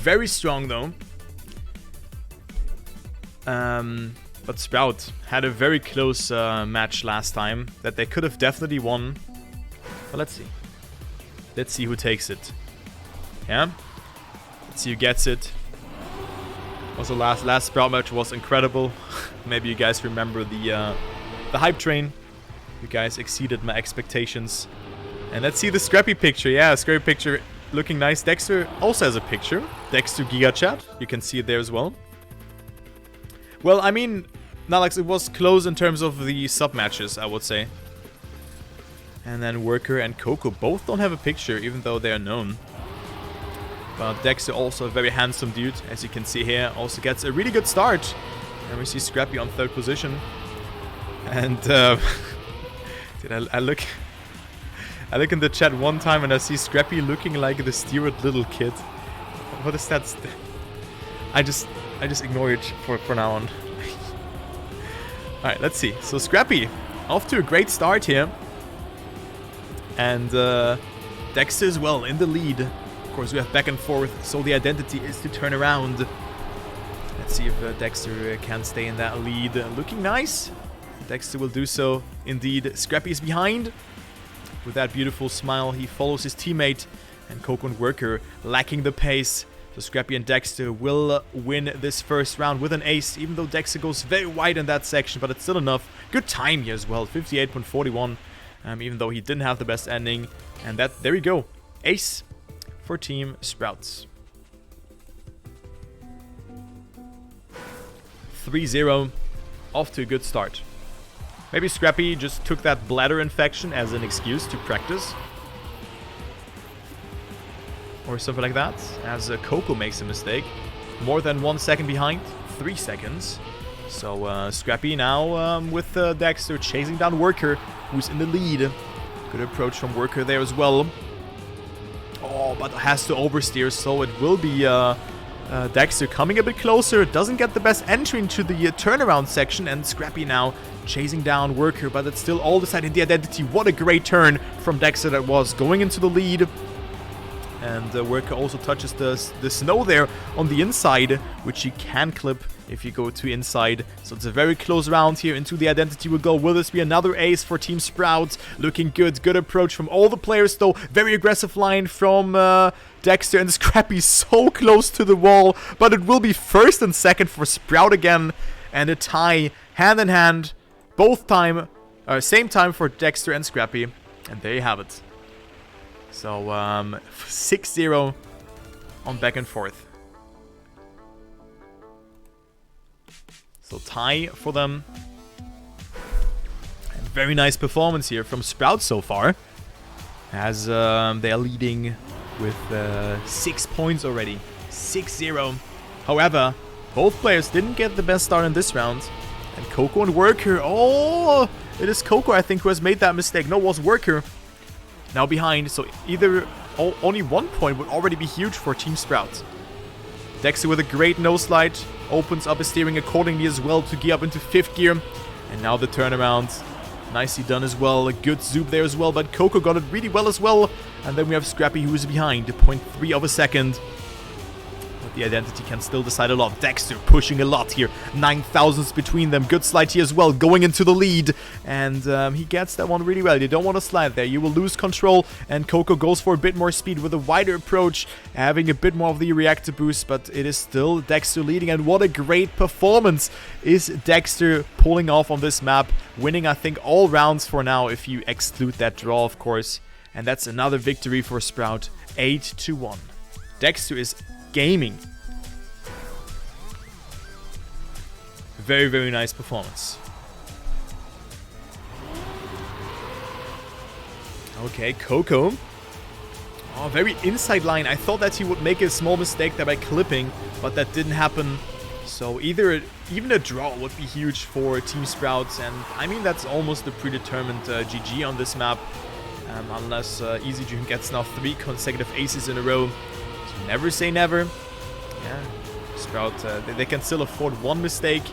Very strong though. But Sprout had a very close match last time that they could have definitely won. But let's see. Let's see who takes it. Yeah? Let's see who gets it. Also, last Sprout match was incredible. Maybe you guys remember the hype train. You guys exceeded my expectations. And let's see the Scrapie picture. Yeah, Scrapie picture looking nice. Dexter also has a picture. Dexter Giga Chat. You can see it there as well. Well, I mean, Nalax, it was close in terms of the sub-matches, I would say. And then Worker and Cocow both don't have a picture, even though they are known. But Dexter, also a very handsome dude, as you can see here, also gets a really good start. And we see Scrapie on 3rd position. And, dude, I look in the chat one time and I see Scrapie looking like the steroid little kid. What is that? I just ignore it for now on. Alright, let's see. So Scrapie, off to a great start here. And Dexter as well in the lead. Of course, we have back and forth, so the identity is to turn around. Let's see if Dexter can stay in that lead. Looking nice. Dexter will do so indeed. Scrapie is behind. With that beautiful smile, he follows his teammate. And Cocow and Worker lacking the pace. So Scrapie and Dexter will win this first round with an ace, even though Dexter goes very wide in that section, but it's still enough. Good time here as well, 58.41, even though he didn't have the best ending. And there we go, ace for Team Sprouts. 3-0, off to a good start. Maybe Scrapie just took that bladder infection as an excuse to practice. Or something like that, as Cocow makes a mistake. More than 1 second behind, 3 seconds. So Scrapie now with Dexter chasing down Worker, who's in the lead. Good approach from Worker there as well. Oh, but has to oversteer, so it will be Dexter coming a bit closer. Doesn't get the best entry into the turnaround section, and Scrapie now chasing down Worker, but it's still all deciding the identity. What a great turn from Dexter that was, going into the lead. And Worker also touches the snow there on the inside, which he can clip if you go to inside. So it's a very close round here. Into the identity will go. Will this be another ace for Team Sprout? Looking good. Good approach from all the players, though. Very aggressive line from Dexter, and Scrapie so close to the wall. But it will be first and second for Sprout again. And a tie, hand in hand. Same time for Dexter and Scrapie. And there you have it. So, 6-0 on back and forth. So, tie for them. And very nice performance here from Sprout so far. As they are leading with 6 points already. 6-0. However, both players didn't get the best start in this round. And Cocow and Worker. Oh, it is Cocow, I think, who has made that mistake. No, it was Worker. Now behind, so either only 1 point would already be huge for Team Sprout. Dexter with a great nose slide, opens up his steering accordingly as well to gear up into 5th gear. And now the turnaround, nicely done as well. A good zoom there as well, but Cocow got it really well as well. And then we have Scrapie, who is behind, 0.3 of a second. But the identity can still decide a lot. Dexter pushing a lot here, 9 thousandths between them. Good slide here as well, going into the lead. And he gets that one really well. You don't want to slide there, you will lose control. And Cocow goes for a bit more speed with a wider approach, having a bit more of the reactor boost, but it is still Dexter leading. And what a great performance is Dexter pulling off on this map, winning I think all rounds for now, if you exclude that draw of course. And that's another victory for Sprout, 8-1. Dexter is gaming. Very, very nice performance. Okay, Cocow. Oh, very inside line. I thought that he would make a small mistake there by clipping, but that didn't happen. So even a draw would be huge for Team Sprouts, and I mean that's almost a predetermined GG on this map, unless IziDream gets now 3 consecutive aces in a row. So never say never. Yeah, Sprout, they can still afford 1 mistake,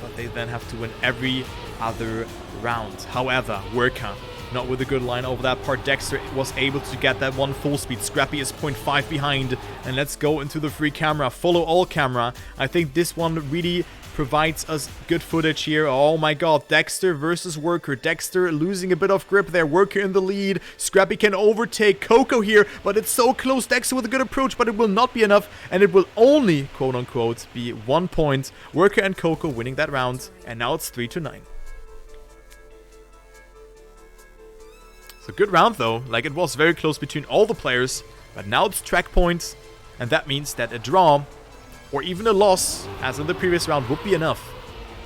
but they then have to win every other round. However, Worker Not with a good line over that part. Dexter was able to get that one full speed. Scrapie is 0.5 behind. And let's go into the free camera. Follow all camera. I think this one really provides us good footage here. Oh my god. Dexter versus Worker. Dexter losing a bit of grip there. Worker in the lead. Scrapie can overtake Cocow here. But it's so close. Dexter with a good approach. But it will not be enough. And it will only, quote unquote, be 1 point. Worker and Cocow winning that round. And now it's 3-9. A good round though, like it was very close between all the players, but now it's track points, and that means that a draw or even a loss, as in the previous round, would be enough.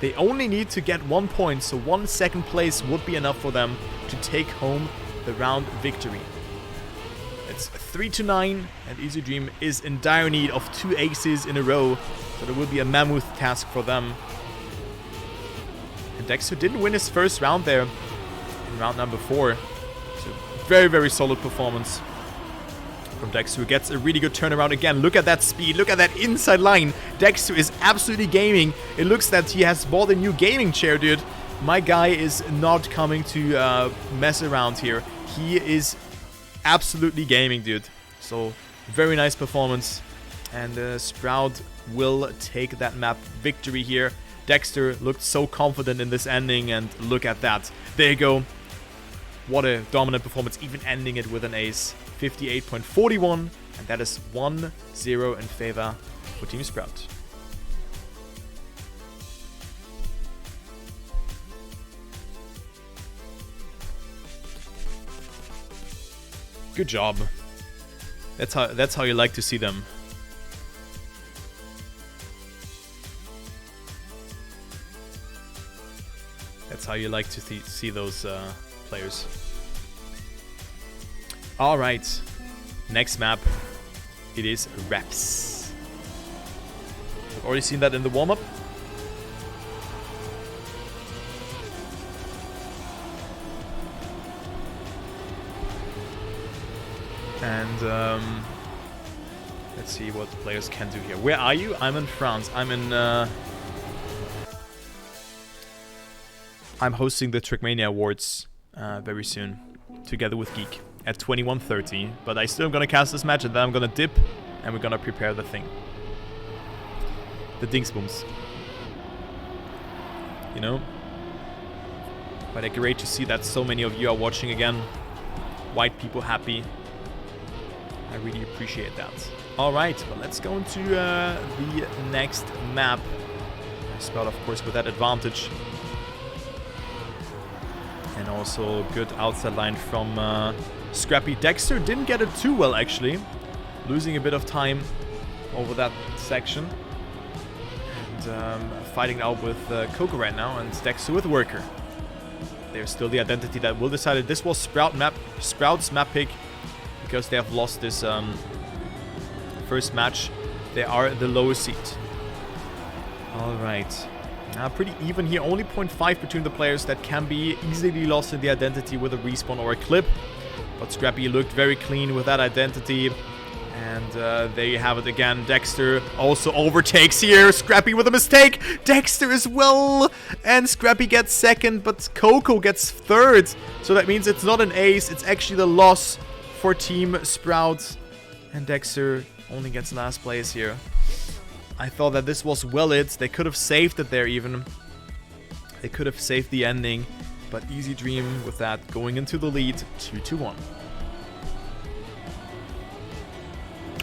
They only need to get 1 point, so 1 second place would be enough for them to take home the round victory. It's 3-9, and IziDream is in dire need of 2 aces in a row, so it will be a mammoth task for them. And Dexter didn't win his first round there in round number 4. Very, very solid performance from Dexter, who gets a really good turnaround again. Look at that speed. Look at that inside line. Dexter is absolutely gaming. It looks that he has bought a new gaming chair, dude. My guy is not coming to mess around here. He is absolutely gaming, dude. So, very nice performance. And Sprout will take that map victory here. Dexter looked so confident in this ending, and look at that. There you go. What a dominant performance, even ending it with an ace. 58.41, and that is 1-0 in favor for Team Sprout. Good job. That's how you like to see them. That's how you like to see those players. All right, next map, it is reps. I've already seen that in the warm-up. And let's see what the players can do here. Where are you? I'm in France. I'm hosting the Trackmania Awards very soon, together with Geek, at 21:30. But I still am gonna cast this match, and then I'm gonna dip, and we're gonna prepare the thing. The Dingsbums. You know? But great to see that so many of you are watching again. White people happy. I really appreciate that. Alright, well, let's go into the next map. Sprout, of course, with that advantage. And also good outside line from Scrapie. Dexter didn't get it too well, actually. Losing a bit of time over that section. And fighting out with Cocow right now, and Dexter with Worker. There's still the identity that will decide it. This was Sprout's map pick, because they have lost this first match. They are the lowest seed. Alright. Pretty even here. Only 0.5 between the players. That can be easily lost in the identity with a respawn or a clip. But Scrapie looked very clean with that identity. And there you have it again. Dexter also overtakes here. Scrapie with a mistake. Dexter as well. And Scrapie gets second, but Cocow gets third. So that means it's not an ace. It's actually the loss for Team Sprout. And Dexter only gets last place here. I thought that this was well it. They could have saved it there even. They could have saved the ending. But IziDream with that going into the lead 2-1.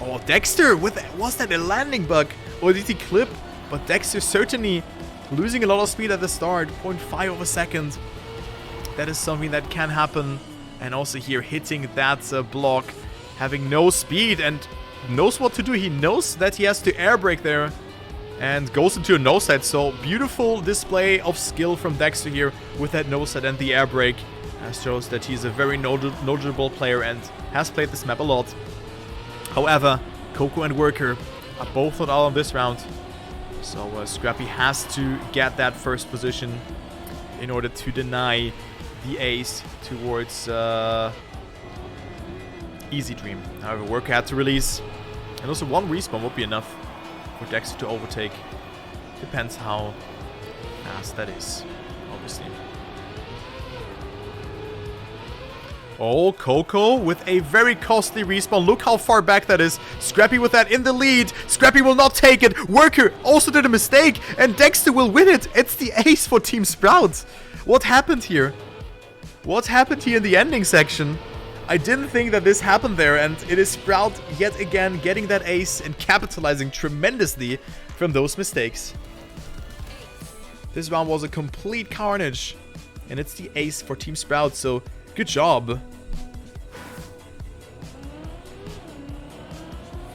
Oh, Dexter, was that a landing bug? Or did he clip? But Dexter certainly losing a lot of speed at the start. 0.5 of a second. That is something that can happen. And also here hitting that block. Having no speed and knows what to do. He knows that he has to air brake there. And goes into a no-set. So beautiful display of skill from Dexter here with that no-set and the air brake. Shows that he's a very knowledgeable player and has played this map a lot. However, Cocow and Worker are both not out on this round. So Scrapie has to get that first position in order to deny the ace towards IziDream. However, Worker had to release. And also one respawn would be enough for Dexter to overtake. Depends how fast that is, obviously. Oh, Cocow with a very costly respawn. Look how far back that is. Scrapie with that in the lead. Scrapie will not take it. Worker also did a mistake. And Dexter will win it. It's the ace for Team Sprout. What happened here? What happened here in the ending section? I didn't think that this happened there. And it is Sprout yet again getting that ace and capitalizing tremendously from those mistakes. This round was a complete carnage. And it's the ace for Team Sprout. So good job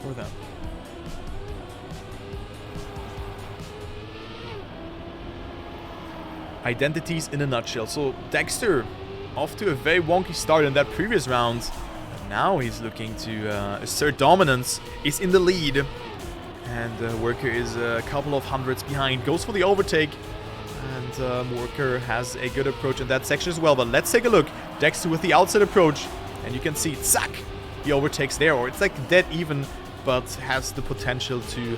for them. Identities in a nutshell. So Dexter off to a very wonky start in that previous round. But now he's looking to assert dominance. He's in the lead. And Worker is a couple of hundreds behind. Goes for the overtake. And Worker has a good approach in that section as well. But let's take a look. Dexter with the outside approach. And you can see, zack, he overtakes there. Or it's like dead even, but has the potential to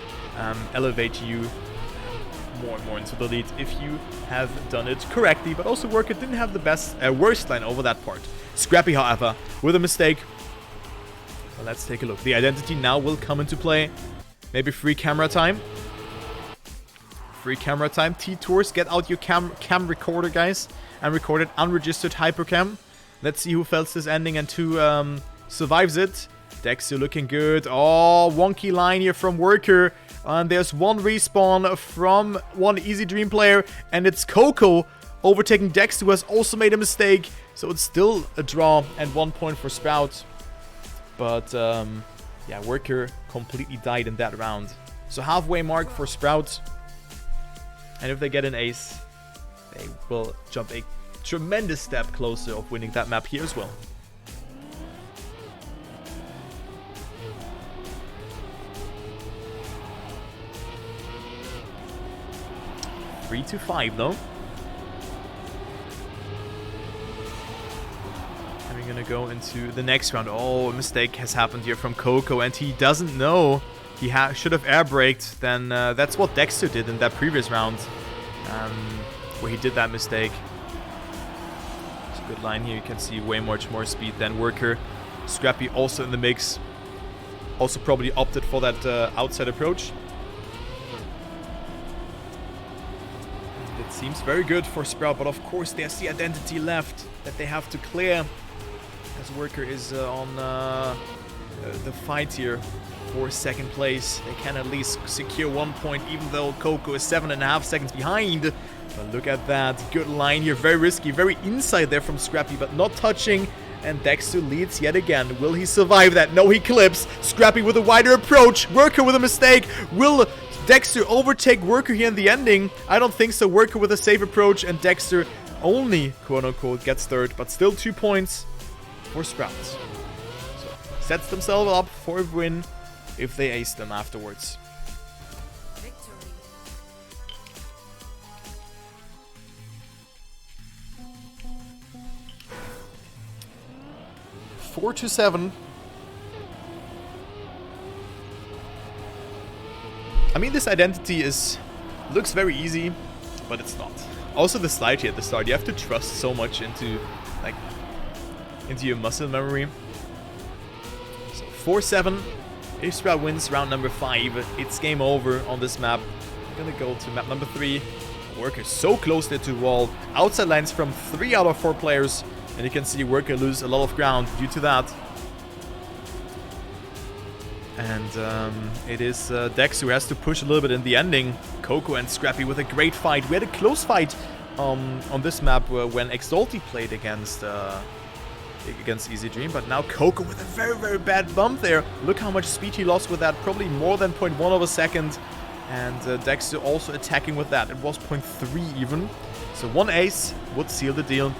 elevate you more and more into the lead if you have done it correctly. But also Worker didn't have the worst line over that part. Scrapie, however, with a mistake. Well, let's take a look. The identity now will come into play. Maybe free camera time. Free camera time. T-Tours, get out your cam recorder, guys. And record it unregistered hypercam. Let's see who fails this ending and who survives it. Dexter looking good. Oh, wonky line here from Worker. And there's one respawn from one IziDream player. And it's Cocow overtaking Dexter, who has also made a mistake. So it's still a draw and 1 point for Sprout. But, yeah, Worker completely died in that round. So halfway mark for Sprout. And if they get an ace, they will jump a tremendous step closer of winning that map here as well. Three to 5 though. And we're gonna go into the next round. Oh, a mistake has happened here from Cocow, and he doesn't know. He should have air braked. Then that's what Dexter did in that previous round, where he did that mistake. It's a good line here. You can see way much more speed than Worker. Scrapie also in the mix. Also probably opted for that outside approach. And it seems very good for Sprout, but of course there's the identity left that they have to clear. As Worker is on the fight here for second place. They can at least secure 1 point, even though Cocow is 7.5 seconds behind. But look at that. Good line here. Very risky. Very inside there from Scrapie, but not touching. And Dexter leads yet again. Will he survive that? No, he clips. Scrapie with a wider approach. Worker with a mistake. Will Dexter overtake Worker here in the ending? I don't think so. Worker with a safe approach, and Dexter only, quote-unquote, gets third. But still 2 points for Sprouts. So, sets themselves up for a win if they ace them afterwards. Victory. 4-7. I mean, this identity looks very easy, but it's not. Also, the slide here at the start, you have to trust so much into your muscle memory. So 4-7. If Sprout wins round number 5, it's game over on this map. We're gonna go to map number 3. Worker so close there to the wall. Outside lines from 3 out of 4 players. And you can see Worker lose a lot of ground due to that. And it is Dexter who has to push a little bit in the ending. Cocow and Scrapie with a great fight. We had a close fight on this map when exalty played against IziDream, but now Cocow with a very, very bad bump there. Look how much speed he lost with that, probably more than 0.1 of a second. And Dexter also attacking with that. It was 0.3 even. So 1 ace would seal the deal.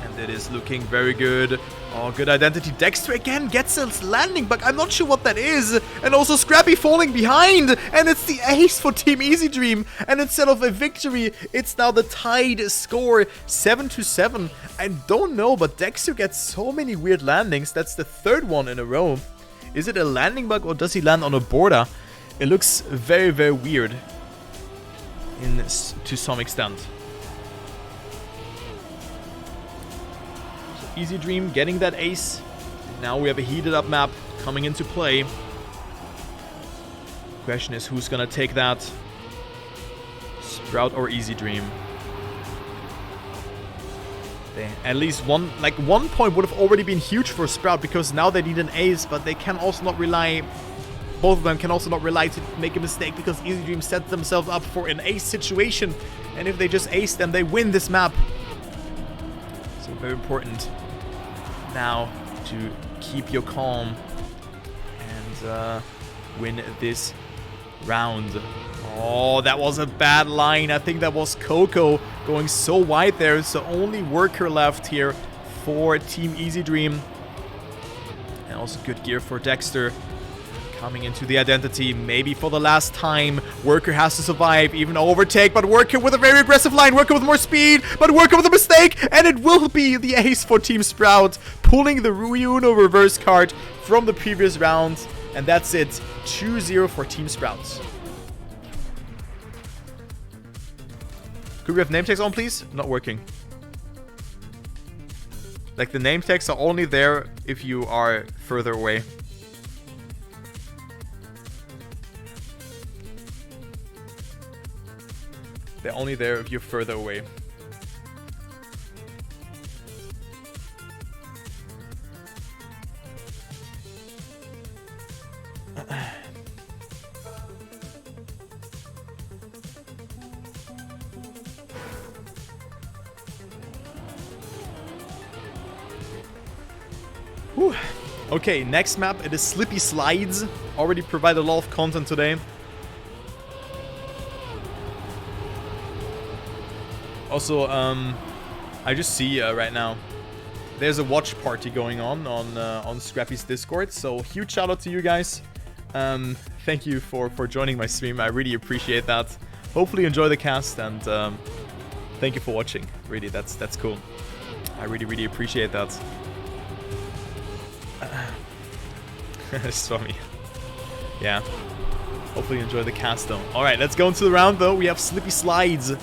And it is looking very good. Oh, good identity. Dexter again gets a landing bug. I'm not sure what that is. And also Scrapie falling behind. And it's the ace for Team IziDream. And instead of a victory, it's now the tied score, 7-7. I don't know, but Dexter gets so many weird landings. That's the 3rd one in a row. Is it a landing bug or does he land on a border? It looks very, very weird to some extent. IziDream getting that ace. Now we have a heated up map coming into play. Question is, who's gonna take that? Sprout or IziDream? At least one point would have already been huge for Sprout, because now they need an ace, but they can also not rely, both of them can also not rely to make a mistake, because IziDream set themselves up for an ace situation, and if they just ace them, they win this map. So very important now to keep your calm and win this round. Oh, that was a bad line. I think that was Cocow going so wide there. So only Worker left here for Team IziDream. And also good gear for Dexter. Coming into the identity, maybe for the last time. Worker has to survive, even overtake, but Worker with a very aggressive line. Worker with more speed, but Worker with a mistake. And it will be the ace for Team Sprout, pulling the Uno reverse card from the previous round. And that's it. 2-0 for Team Sprout. Could we have name tags on, please? Not working. Like, the name tags are only there if you are further away. They're only there if you're further away. Whew. Okay, next map, it is Slippy Slides. Already provided a lot of content today. Also, I just see right now there's a watch party going on Scrapie's Discord. So huge shout out to you guys. Thank you for joining my stream. I really appreciate that. Hopefully you enjoy the cast, and thank you for watching. Really, that's cool. I really appreciate that. Stormy. Yeah. Hopefully you enjoy the cast though. Alright, let's go into the round though. We have Slippy Slides. So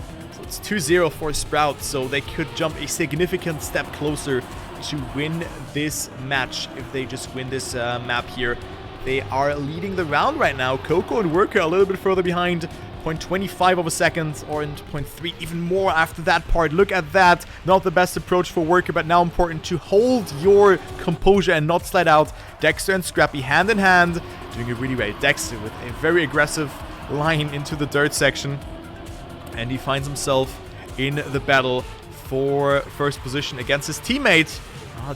it's 2-0 for Sprout, so they could jump a significant step closer to win this match if they just win this map here. They are leading the round right now. Cocow and Worker are a little bit further behind. 0.25 of a second, or in 0.3, even more after that part. Look at that. Not the best approach for Worker, but now important to hold your composure and not slide out. Dexter and Scrapie hand in hand, doing it really right. Dexter with a very aggressive line into the dirt section, and he finds himself in the battle for first position against his teammate.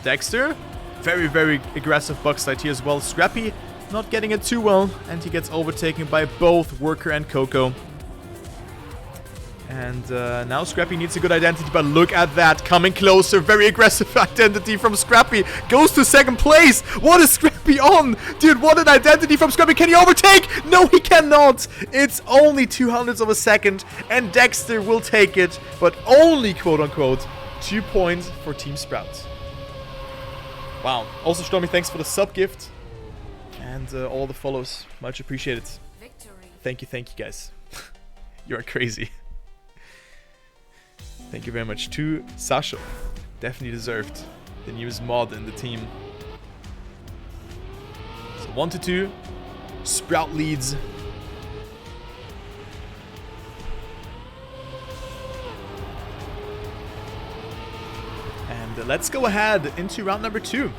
Dexter, very aggressive bug slide here as well. Scrapie not getting it too well, and he gets overtaken by both Worker and Cocow. And now Scrapie needs a good identity, but look at that, coming closer. Very aggressive identity from Scrapie. Goes to second place. What is Scrapie on? Dude, what an identity from Scrapie. Can he overtake? No, he cannot. It's only 0.02 of a second, and Dexter will take it, but only, quote-unquote, 2 points for Team Sprout. Wow. Also, Stormy, thanks for the sub gift. And all the follows. Much appreciated. Victory. Thank you guys. You are crazy. Thank you very much to Sasha. Definitely deserved the newest mod in the team. So 1-2. Sprout leads. And let's go ahead into round number 2.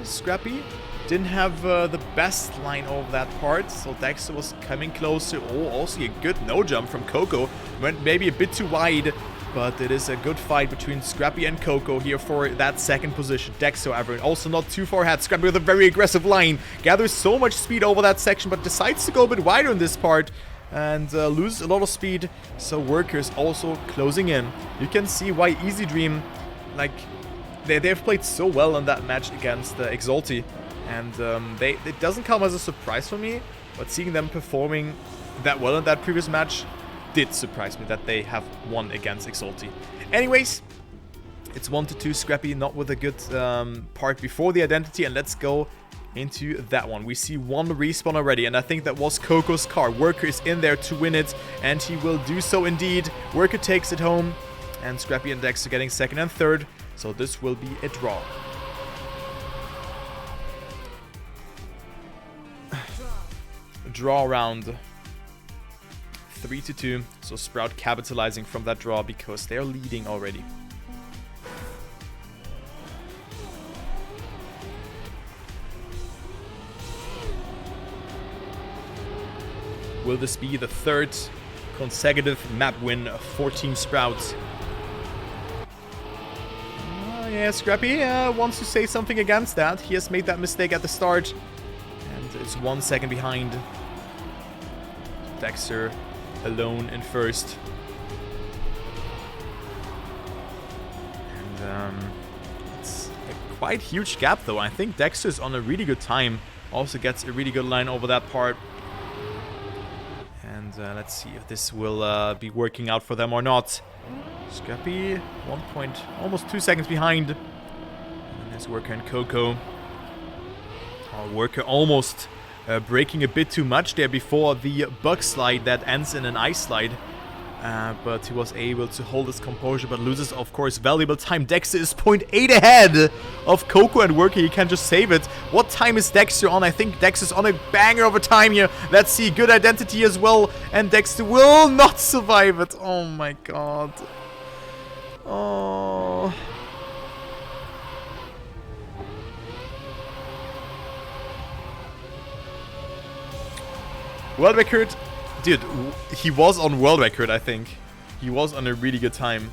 Scrapie didn't have the best line of that part, so Dexter was coming closer. Oh, also a good no jump from Cocow. Went maybe a bit too wide, but it is a good fight between Scrapie and Cocow here for that second position. Dexter, however, also not too far ahead. Scrapie with a very aggressive line. Gathers so much speed over that section, but decides to go a bit wider in this part and lose a lot of speed. So Workers also closing in. You can see why IziDream, like, they've played so well in that match against exalty. And it doesn't come as a surprise for me, but seeing them performing that well in that previous match did surprise me that they have won against exalty. Anyways, it's 1-2. Scrapie not with a good part before the identity, and let's go into that one. We see one respawn already, and I think that was Cocow's car. Worker is in there to win it, and he will do so indeed. Worker takes it home, and Scrapie and Dexter getting second and third. So this will be a draw. Draw round 3-2. So Sprout capitalizing from that draw because they're leading already. Will this be the third consecutive map win for Team Sprout? Yeah, Scrapie wants to say something against that. He has made that mistake at the start. And it's 1 second behind. Dexter alone in first. And it's a quite huge gap though. I think Dexter's on a really good time. Also gets a really good line over that part. And let's see if this will be working out for them or not. Scrapie, 1 point, almost 2 seconds behind. And there's Worker and Cocow. Worker almost breaking a bit too much there before the bug slide that ends in an ice slide. But he was able to hold his composure, but loses, of course, valuable time. Dexter is 0.8 ahead of Cocow and Worker. He can just save it. What time is Dexter on? I think Dexter's on a banger of a time here. Let's see. Good identity as well. And Dexter will not survive it. Oh, my God. Oh... World record, dude, he was on world record, I think. He was on a really good time.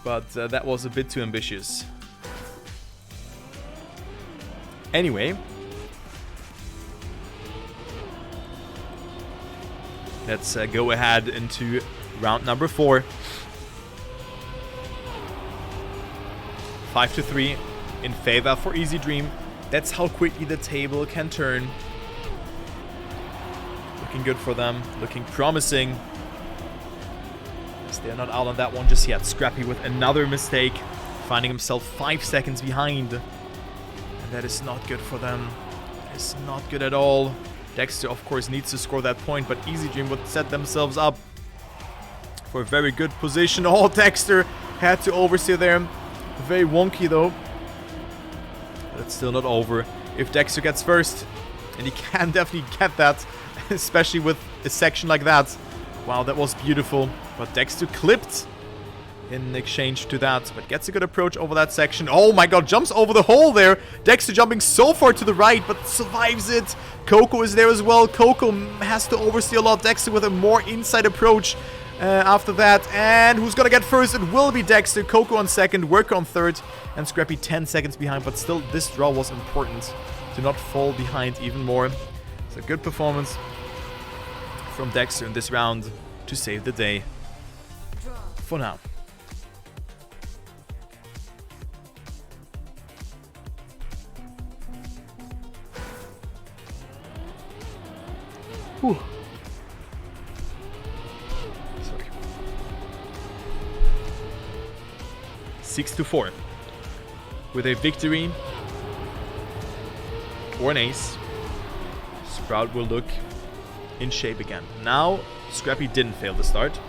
But that was a bit too ambitious. Anyway. Let's go ahead into round number 4. 5-3 in favor for IziDream. That's how quickly the table can turn. Looking good for them. Looking promising. They're not out on that one just yet. Scrapie with another mistake. Finding himself 5 seconds behind. And that is not good for them. It's not good at all. Dexter, of course, needs to score that point. But IziDream would set themselves up for a very good position. Oh, Dexter had to oversteer there. Very wonky, though. But it's still not over. If Dexter gets first, and he can definitely get that, especially with a section like that. Wow, that was beautiful. But Dexter clipped in exchange to that, but gets a good approach over that section. Oh my god, jumps over the hole there. Dexter jumping so far to the right, but survives it. Cocow is there as well. Cocow has to oversteer a lot. Dexter with a more inside approach after that. And who's gonna get first? It will be Dexter. Cocow on second, Worker on third, and Scrapie 10 seconds behind. But still, this draw was important to not fall behind even more. It's a good performance from Dexter in this round to save the day for now. Whew. Sorry. 6-4. With a victory or an ace, Sprout will look in shape again. Now, Scrapie didn't fail the start.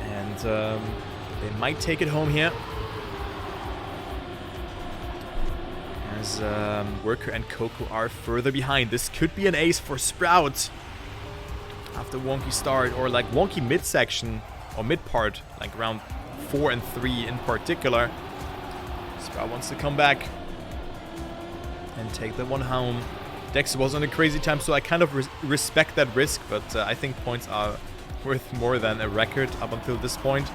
And they might take it home here. As Worker and Cocow are further behind. This could be an ace for Sprout. After wonky start, or like wonky midsection, or mid part, like round 4 and 3 in particular. Sprout wants to come back and take that one home. Dexter was on a crazy time, so I kind of respect that risk, but I think points are worth more than a record up until this point.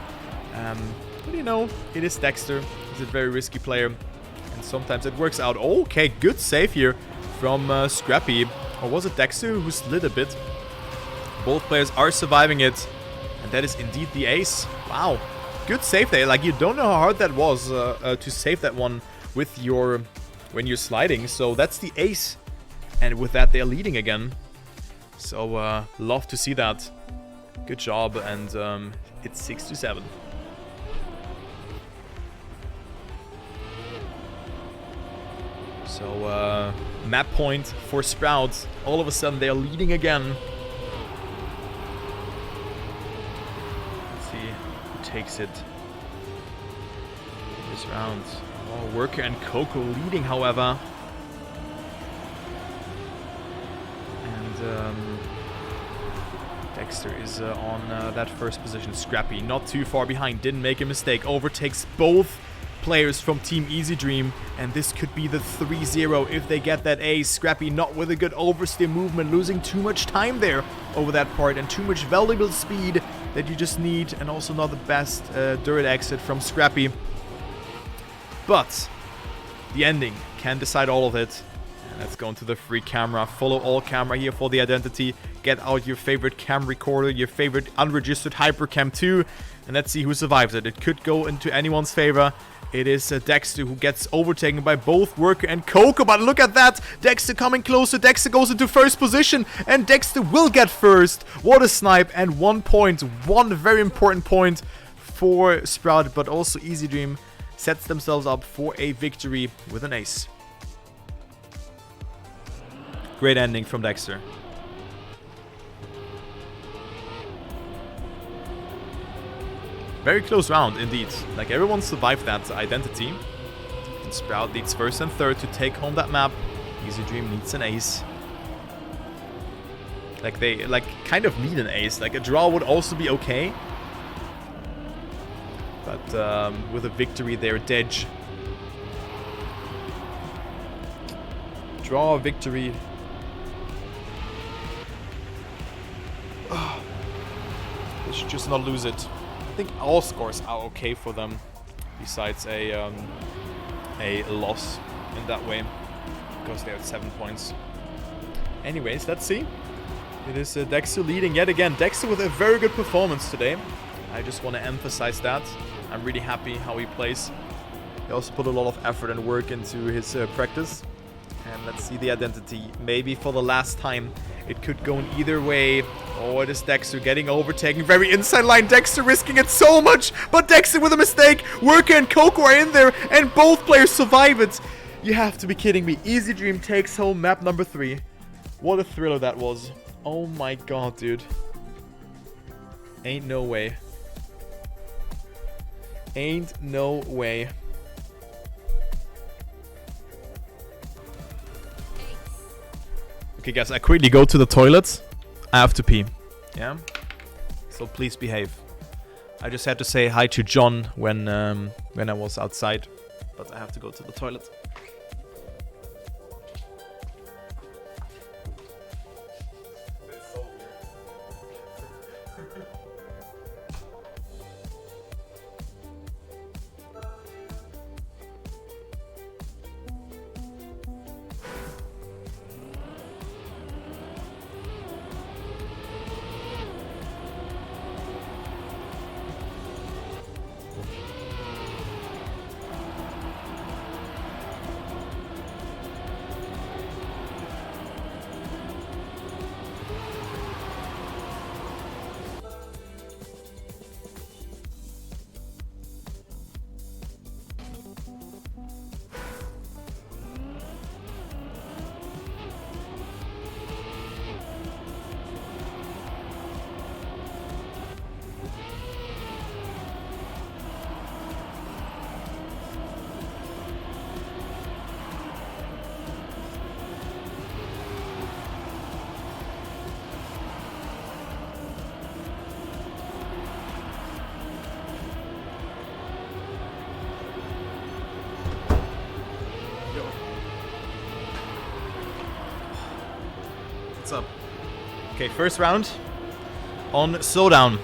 But you know, it is Dexter. He's a very risky player, and sometimes it works out. Okay, good save here from Scrapie. Or was it Dexter who slid a bit? Both players are surviving it, and that is indeed the ace. Wow, good save there. Like, you don't know how hard that was to save that one with your when you're sliding. So that's the ace, and with that they're leading again. So love to see that. Good job, and it's 6-7. So map point for Sprout. All of a sudden they're leading again. takes it this round. Oh, Worker and Cocow leading, however. And Dexter is on that first position. Scrapie not too far behind, didn't make a mistake. Overtakes both players from Team IziDream, and this could be the 3-0 if they get that ace. Scrapie not with a good oversteer movement, losing too much time there over that part and too much valuable speed that you just need, and also not the best dirt exit from Scrapie. But the ending can decide all of it. And let's go into the free camera. Follow all camera here for the identity. Get out your favorite cam recorder, your favorite unregistered Hypercam 2, and let's see who survives it. It could go into anyone's favor. It is Dexter who gets overtaken by both Worker and Cocow, but look at that! Dexter coming closer, Dexter goes into first position, and Dexter will get first. What a snipe, and 1 point, one very important point for Sprout, but also IziDream sets themselves up for a victory with an ace. Great ending from Dexter. Very close round, indeed. Like, everyone survived that identity. And Sprout leads first and third to take home that map. IziDream needs an ace. Like, they, kind of need an ace. Like, a draw would also be okay. But, with a victory there, Dej. Draw, victory. They should just not lose it. I think all scores are okay for them, besides a loss in that way, because they're at 7 points. Anyways, let's see. It is Dexter leading yet again. Dexter with a very good performance today. I just want to emphasize that. I'm really happy how he plays. He also put a lot of effort and work into his practice. And let's see the identity. Maybe for the last time. It could go in either way. Oh, it is Dexter getting overtaken. Very inside line. Dexter risking it so much. But Dexter with a mistake. Worker and Cocow are in there. And both players survive it. You have to be kidding me. IziDream takes home map number 3. What a thriller that was. Oh my god, dude. Ain't no way. Ain't no way. Okay, guys, I quickly go to the toilet. I have to pee. Yeah? So please behave. I just had to say hi to John when I was outside. But I have to go to the toilet. Up. Okay, first round on Slowdown.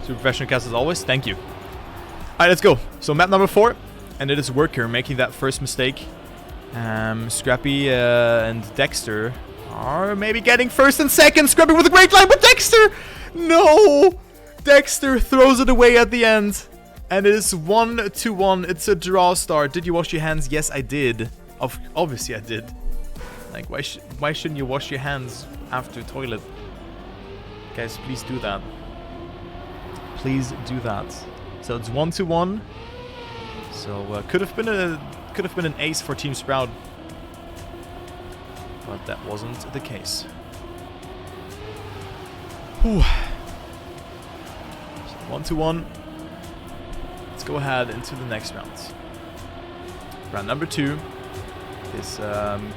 Super professional cast as always. Thank you. Alright, let's go. So map number 4, and it is Worker making that first mistake. Scrapie and Dexter are maybe getting first and second. Scrapie with a great line, but Dexter! No! Dexter throws it away at the end. And it is 1-1. It's a draw start. Did you wash your hands? Yes, I did. Obviously, I did. Like, why shouldn't you wash your hands after toilet? Guys, please do that. Please do that. So it's 1-1. So could have been an ace for Team Sprout, but that wasn't the case. Whew. So 1-1. Let's go ahead into the next round. Round number 2. This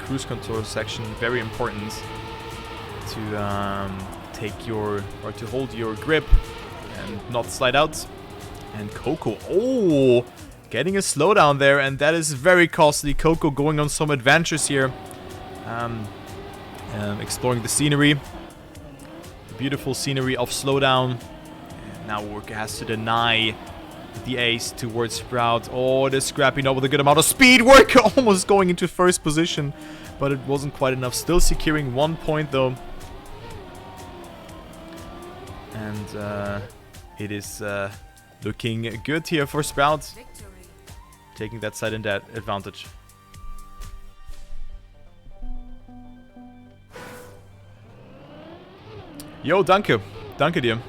cruise control section, very important to take your, or to hold your grip and not slide out. And Cocow, oh, getting a slowdown there, and that is very costly. Cocow going on some adventures here, exploring the scenery, the beautiful scenery of slowdown. And now Worker has to deny the ace towards Sprout. Oh, it is Scrapie now with a good amount of speed. Worker almost going into first position, but it wasn't quite enough. Still securing 1 point though. And it is looking good here for Sprout. Victory. Taking that side and that advantage. Yo, danke. Danke dir.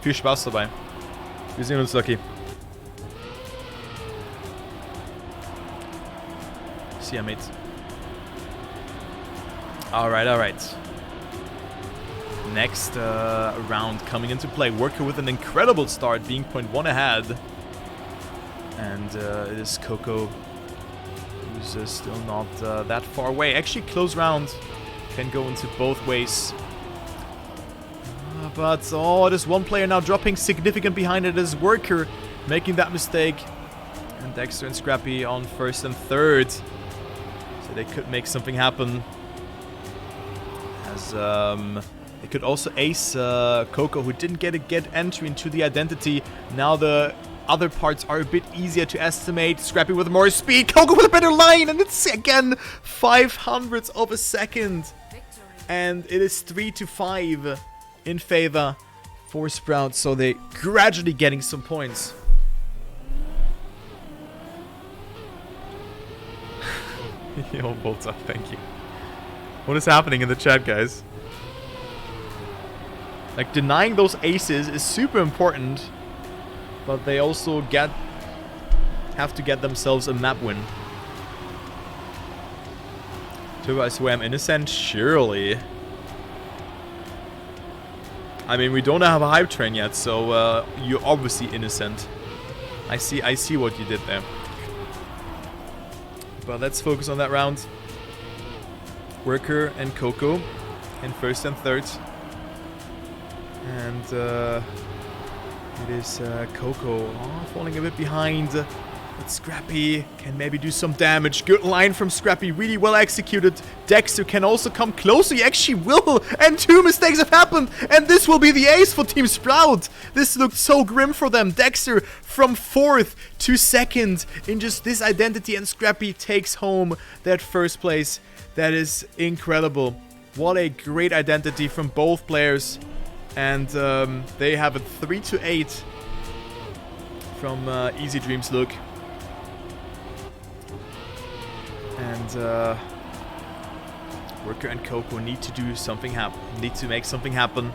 Viel Spaß dabei. Wir sehen uns, Lucky. See ya, mate. Alright, alright. Next round coming into play. Worker with an incredible start, being 0.1 ahead. And it is Cocow, who's still not that far away. Actually, close round. Can go into both ways. But, oh, there's one player now dropping significant behind it. Is Worker making that mistake. And Dexter and Scrapie on first and third. So they could make something happen. As they could also ace Cocow, who didn't get entry into the identity. Now the other parts are a bit easier to estimate. Scrapie with more speed. Cocow with a better line. And it's again 0.05 of a second. Victory. And it is 3-5 in favor for Sprout. So they're gradually getting some points. Yo, bolts up, thank you. What is happening in the chat, guys? Like, denying those aces is super important, but they also have to get themselves a map win. Turbo, I swear I'm innocent? Surely. I mean, we don't have a hype train yet, so you're obviously innocent. I see what you did there. But let's focus on that round. Worker and Cocow in first and third. And it is Cocow falling a bit behind. But Scrapie can maybe do some damage. Good line from Scrapie, really well executed. Dexter can also come closer. He actually will. And 2 mistakes have happened. And this will be the ace for Team Sprout. This looked so grim for them. Dexter from 4th to 2nd in just this identity. And Scrapie takes home that first place. That is incredible. What a great identity from both players. And they have a 3-8 from IziDream's look. And Worker and Cocow need to do something happen. Need to make something happen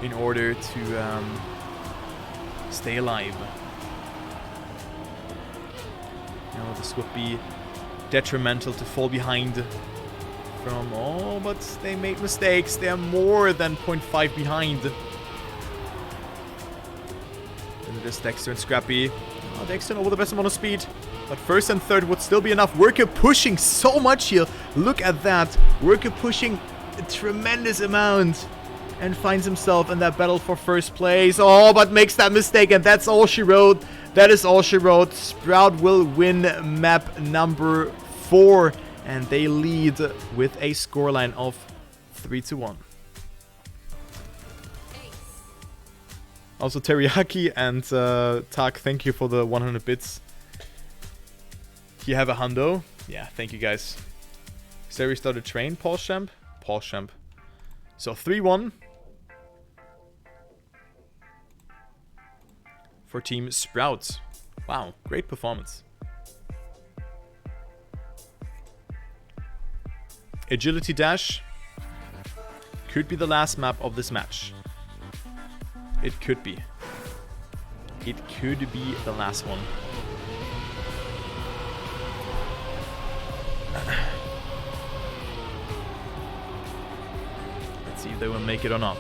in order to stay alive. Now this would be detrimental to fall behind from. Oh, but they made mistakes. They are more than 0.5 behind. And it is Dexter and Scrapie. Oh, Dexter over the best amount of speed. But first and third would still be enough. Worker pushing so much here. Look at that. Worker pushing a tremendous amount. And finds himself in that battle for first place. Oh, but makes that mistake. And that's all she wrote. That is all she wrote. Sprout will win map number 4. And they lead with a scoreline of 3-1. Also, Teriyaki and Tak, thank you for the 100 bits. You have a hundo? Yeah, thank you guys. Sari started train, Paul Champ? Paul Champ. So 3-1 for Team Sprout. Wow, great performance. Agility Dash could be the last map of this match. It could be. It could be the last one. see if they will make it or not.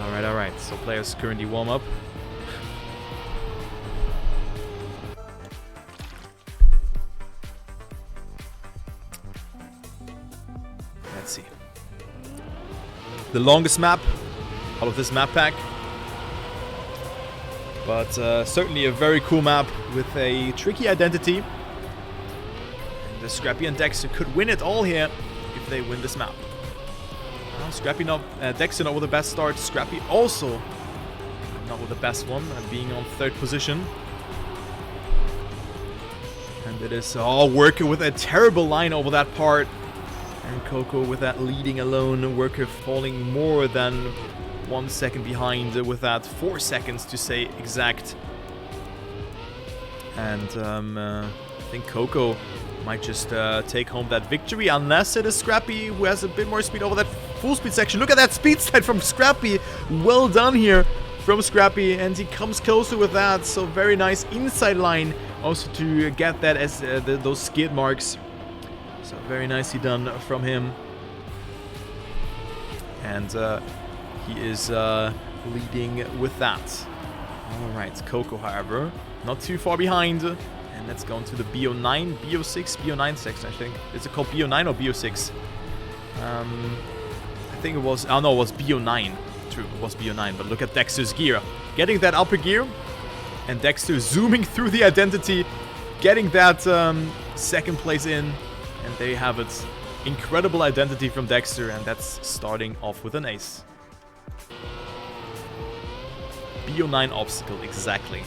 Alright. So players currently warm up. Let's see. The longest map out of this map pack. But certainly a very cool map with a tricky identity. And the Scrapie and Dexter could win it all here if they win this map. Well, Scrapie not, Dexter not with the best start. Scrapie also not with the best one, being on 3rd position. And it is Worker with a terrible line over that part. And Cocow with that leading alone. Worker falling more than 1 second behind with that, 4 seconds to say exact. And I think Cocow might just take home that victory, unless it is Scrapie who has a bit more speed over that full speed section. Look at that speed slide from Scrapie. Well done here from Scrapie, and he comes closer with that. So very nice inside line also to get that as those skid marks. So very nicely done from him. And he is leading with that. Alright, Cocow, however, not too far behind. And let's go into the BO9, BO6, BO9 section, I think. Is it called BO9 or BO6? I think it was... Oh, no, it was BO9. True, it was BO9. But look at Dexter's gear. Getting that upper gear. And Dexter zooming through the identity. Getting that 2nd place in. And there you have it. Incredible identity from Dexter. And that's starting off with an ace. BO9 obstacle, exactly.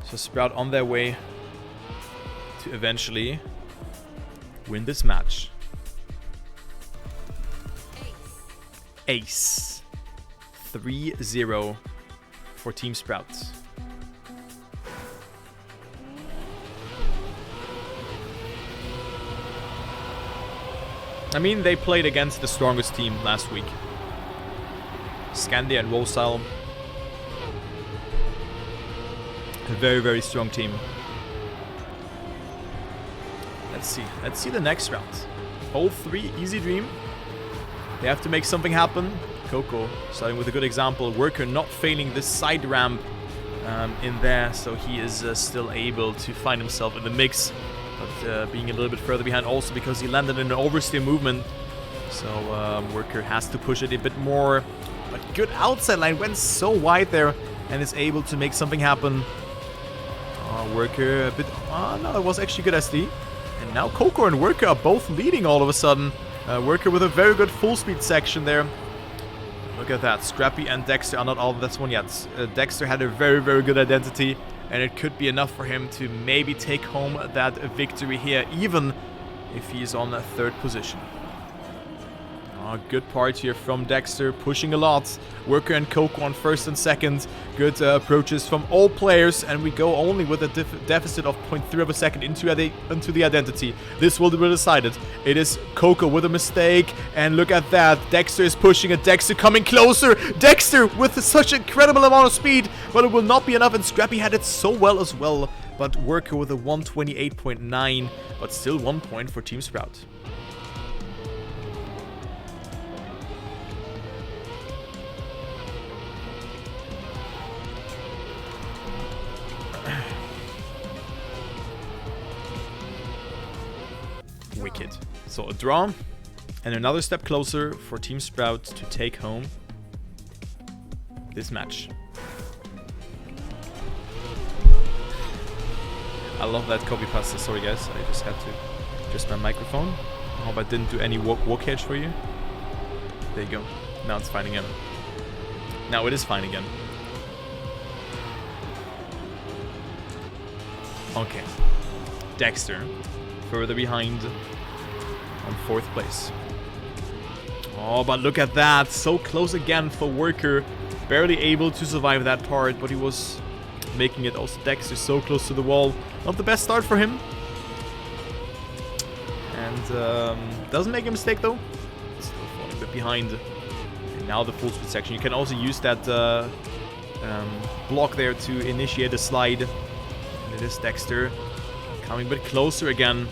So Sprout on their way to eventually win this match. Ace. 3-0 for Team Sprout. I mean, they played against the strongest team last week. Scandia and Wosile. A very, very strong team. Let's see. Let's see the next round. Hole 3, IziDream. They have to make something happen. Cocow starting with a good example. Worker not failing this side ramp in there. So he is still able to find himself in the mix. But being a little bit further behind also because he landed in an oversteer movement. So Worker has to push it a bit more. But good outside line, went so wide there and is able to make something happen. Worker a bit... no, it was actually good SD. And now Cocow and Worker are both leading all of a sudden. Worker with a very good full speed section there. Look at that. Scrapie and Dexter are not all of this one yet. Dexter had a very, very good identity. And it could be enough for him to maybe take home that victory here, even if he is on a 3rd position. Good part here from Dexter, pushing a lot. Worker and Cocow on 1st and 2nd. Good approaches from all players, and we go only with a deficit of 0.3 of a second into the identity. This will be decided. It is Cocow with a mistake, and look at that. Dexter is pushing it. Dexter coming closer. Dexter with such incredible amount of speed, but it will not be enough, and Scrapie had it so well as well. But Worker with a 128.9, but still 1 point for Team Sprout. Wicked. So a draw and another step closer for Team Sprout to take home this match. I love that copy pasta. Sorry guys, I just had to adjust my microphone. I hope I didn't do any walk edge for you. There you go. Now it's fine again. Now it is fine again. Okay. Dexter further behind on 4th place. Oh, but look at that. So close again for Worker. Barely able to survive that part, but he was making it. Also, Dexter so close to the wall. Not the best start for him. And doesn't make a mistake though. Still falling a bit behind. And now the full speed section. You can also use that block there to initiate a slide. And it is Dexter coming a bit closer again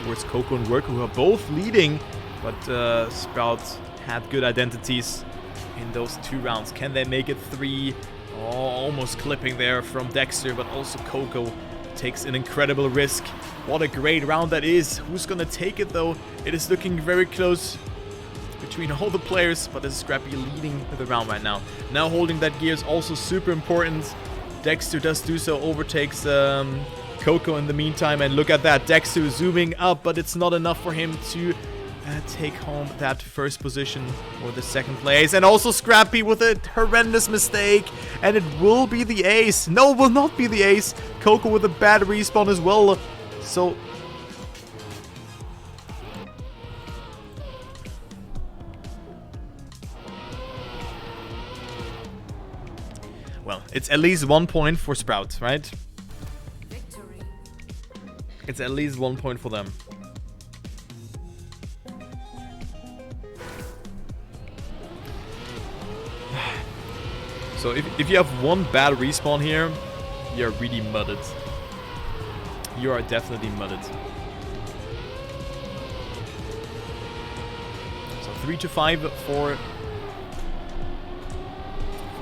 towards Cocow and Worker, who are both leading, but Sprout had good identities in those 2 rounds. Can they make it 3? Oh, almost clipping there from Dexter, but also Cocow takes an incredible risk. What a great round that is. Who's gonna take it though? It is looking very close between all the players, but this is Scrapie leading the round right now. Now holding that gear is also super important. Dexter does do so, overtakes Cocow in the meantime, and look at that, Dexter zooming up, but it's not enough for him to take home that first position or the second place. And also Scrapie with a horrendous mistake, and it will be the ace. No, it will not be the ace. Cocow with a bad respawn as well. So well, it's at least 1 point for Sprout, right? Victory. It's at least 1 point for them. So if you have one bad respawn here, you're really mudded. You are definitely mudded. So 3-5 for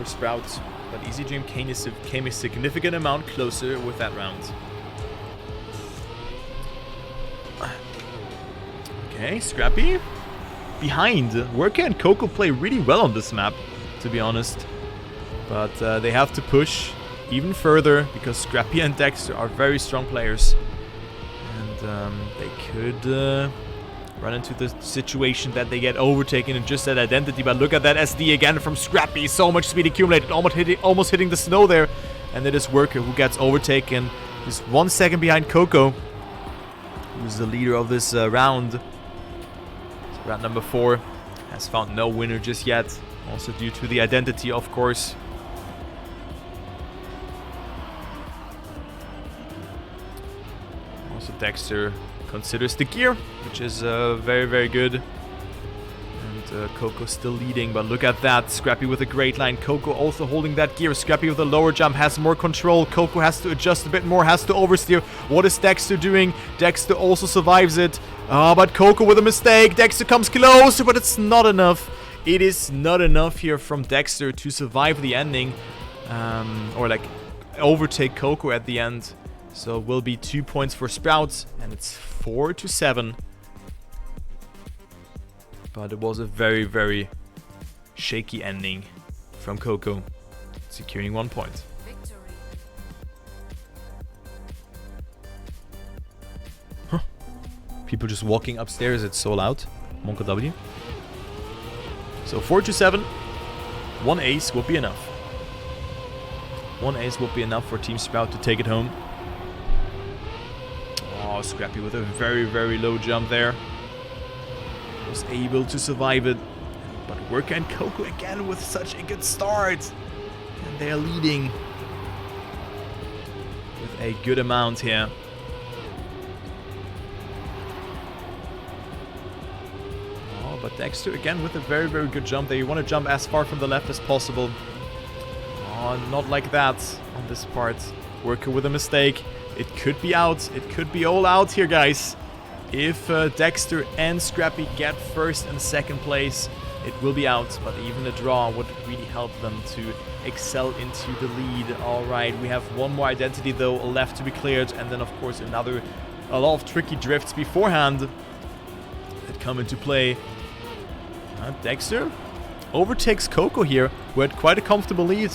Sprout, but IziDream came a significant amount closer with that round. Okay, Scrapie behind. Worker and Cocow play really well on this map, to be honest. But they have to push even further because Scrapie and Dexter are very strong players. And they could run into the situation that they get overtaken in just that identity. But look at that SD again from Scrapie. So much speed accumulated, almost hitting the snow there. And it is Worker who gets overtaken. He's 1 second behind Cocow, who's the leader of this round. So round number 4 has found no winner just yet. Also due to the identity, of course. Also Dexter considers the gear, which is very, very good. And Cocow still leading, but look at that. Scrapie with a great line. Cocow also holding that gear. Scrapie with a lower jump has more control. Cocow has to adjust a bit more, has to oversteer. What is Dexter doing? Dexter also survives it. But Cocow with a mistake. Dexter comes closer, but it's not enough. It is not enough here from Dexter to survive the ending. Or like overtake Cocow at the end. So it will be 2 points for Sprout, and it's 4-7. But it was a very, very shaky ending from Cocow, securing 1 point. Victory. Huh. People just walking upstairs, it's so loud. Monka W. So 4-7. 1 ace would be enough. 1 ace would be enough for Team Sprout to take it home. Oh, Scrapie with a very, very low jump there. Was able to survive it. But Worker and Cocow again with such a good start. And they're leading with a good amount here. Oh, but Dexter again with a very, very good jump there. You want to jump as far from the left as possible. Oh, not like that on this part. Worker with a mistake. It could be out. It could be all out here, guys. If Dexter and Scrapie get first and second place, it will be out. But even a draw would really help them to excel into the lead. All right, we have one more identity, though, left to be cleared. And then, of course, a lot of tricky drifts beforehand that come into play. Dexter overtakes Cocow here, who had quite a comfortable lead.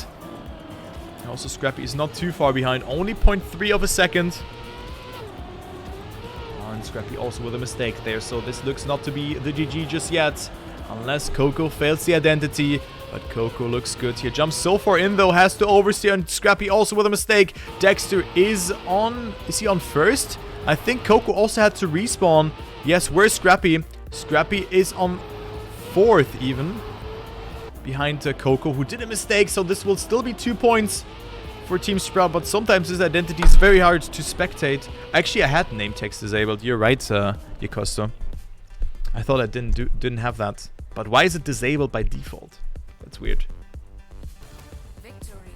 Also, Scrapie is not too far behind, only 0.3 of a second. Oh, and Scrapie also with a mistake there, so this looks not to be the GG just yet. Unless Cocow fails the identity, but Cocow looks good here. Jumps so far in though, has to oversteer, and Scrapie also with a mistake. Dexter is he on first? I think Cocow also had to respawn. Yes, where's Scrapie? Scrapie is on fourth even. Behind Cocow, who did a mistake, so this will still be 2 points for Team Sprout, but sometimes this identity is very hard to spectate. Actually, I had name text disabled. You're right, Yakosto. I thought I didn't have that. But why is it disabled by default? That's weird. Victory.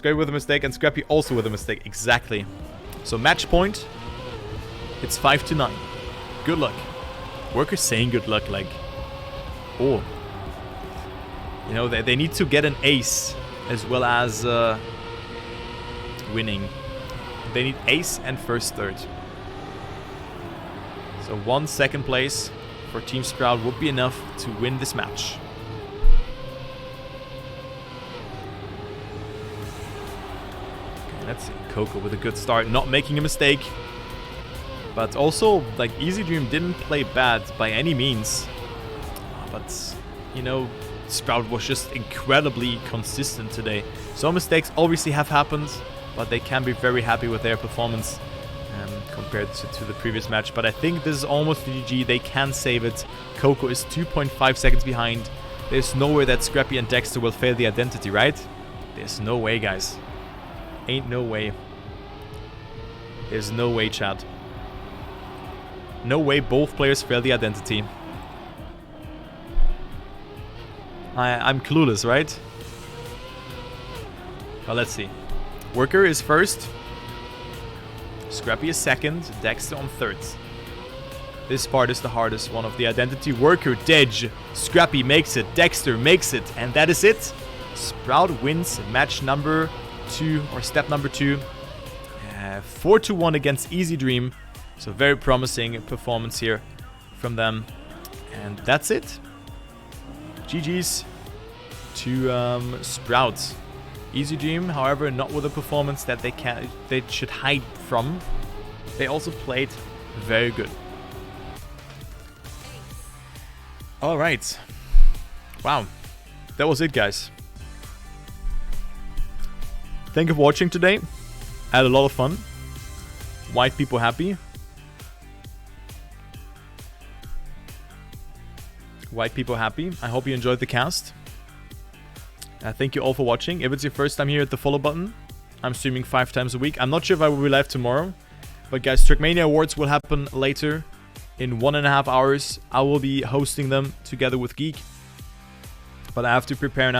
Scrapie with a mistake and Scrapie also with a mistake. Exactly. So match point. It's 5-9. Good luck. Workers saying good luck like... Oh. You know, they need to get an ace as well as winning. They need ace and first third. So 1 second place for Team Sprout would be enough to win this match. Okay, let's see. Cocow with a good start, not making a mistake. But also, like, IziDream didn't play bad by any means. But, you know, Sprout was just incredibly consistent today. Some mistakes obviously have happened, but they can be very happy with their performance compared to the previous match. But I think this is almost the GG. They can save it. Cocow is 2.5 seconds behind. There's no way that Scrapie and Dexter will fail the identity, right? There's no way, guys. Ain't no way. There's no way, chat. No way both players fail the identity. I'm clueless, right? Well, let's see. Worker is first. Scrapie is second. Dexter on third. This part is the hardest one of the identity. Worker, Dej. Scrapie makes it. Dexter makes it. And that is it. Sprout wins match number 2, or step number 2. 4-1 against IziDream. So very promising performance here from them. And that's it. GG's to Sprout. IziDream, however, not with a performance that they should hide from. They also played very good. All right. Wow. That was it, guys. Thank you for watching today. I had a lot of fun. White people happy. White people happy. I hope you enjoyed the cast. Thank you all for watching. If it's your first time here, hit the follow button. I'm streaming 5 times a week. I'm not sure if I will be live tomorrow. But guys, Trackmania Awards will happen later. In 1.5 hours, I will be hosting them together with Geek. But I have to prepare now.